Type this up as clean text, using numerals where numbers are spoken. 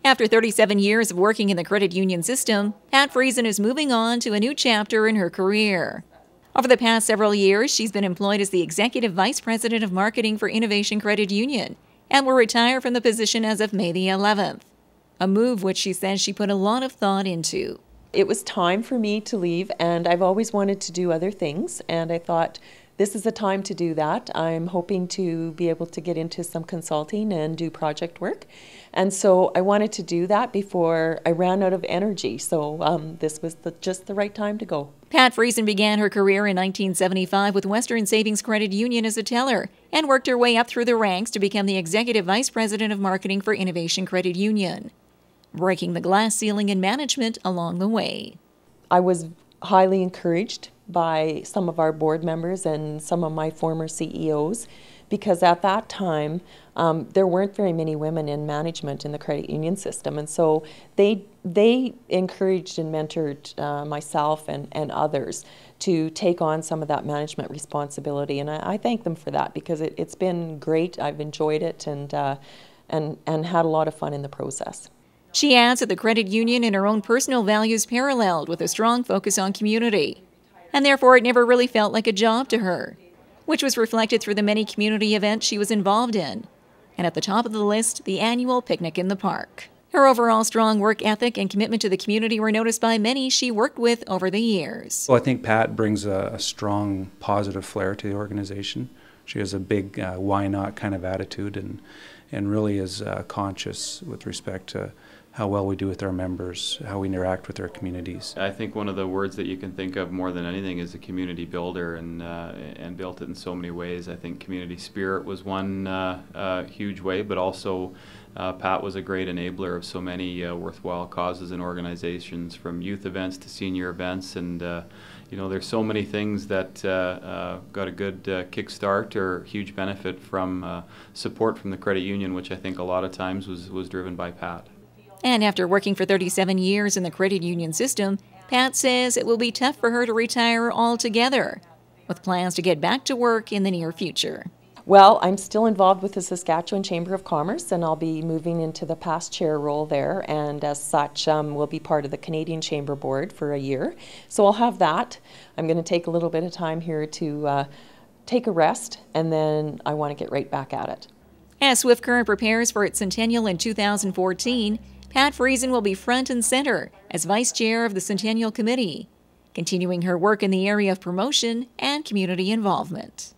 After 37 years of working in the credit union system, Pat Friesen is moving on to a new chapter in her career. Over the past several years, she's been employed as the Executive Vice President of Marketing for Innovation Credit Union and will retire from the position as of May the 11th, a move which she says she put a lot of thought into. It was time for me to leave, and I've always wanted to do other things, and I thought this is the time to do that. I'm hoping to be able to get into some consulting and do project work, and so I wanted to do that before I ran out of energy, so this was just the right time to go. Pat Friesen began her career in 1975 with Western Savings Credit Union as a teller and worked her way up through the ranks to become the Executive Vice President of Marketing for Innovation Credit Union, breaking the glass ceiling in management along the way. I was highly encouraged by some of our board members and some of my former CEOs, because at that time there weren't very many women in management in the credit union system, and so they encouraged and mentored myself and others to take on some of that management responsibility, and I thank them for that, because it's been great. I've enjoyed it and had a lot of fun in the process. She adds that the credit union and her own personal values paralleled with a strong focus on community, and therefore it never really felt like a job to her, which was reflected through the many community events she was involved in, and at the top of the list, the annual picnic in the park. Her overall strong work ethic and commitment to the community were noticed by many she worked with over the years. Well, I think Pat brings a strong positive flair to the organization. She has a big why not kind of attitude, and really is conscious with respect to how well we do with our members, how we interact with our communities. I think one of the words that you can think of more than anything is a community builder, and built it in so many ways. I think community spirit was one huge way, but also Pat was a great enabler of so many worthwhile causes and organizations, from youth events to senior events, and you know, there's so many things that got a good kickstart or huge benefit from support from the credit union, which I think a lot of times was driven by Pat. And after working for 37 years in the credit union system, Pat says it will be tough for her to retire altogether, with plans to get back to work in the near future. Well, I'm still involved with the Saskatchewan Chamber of Commerce, and I'll be moving into the past chair role there, and as such will be part of the Canadian Chamber Board for a year. So I'll have that. I'm going to take a little bit of time here to take a rest, and then I want to get right back at it. As Swift Current prepares for its Centennial in 2014, Pat Friesen will be front and center as Vice Chair of the Centennial Committee, continuing her work in the area of promotion and community involvement.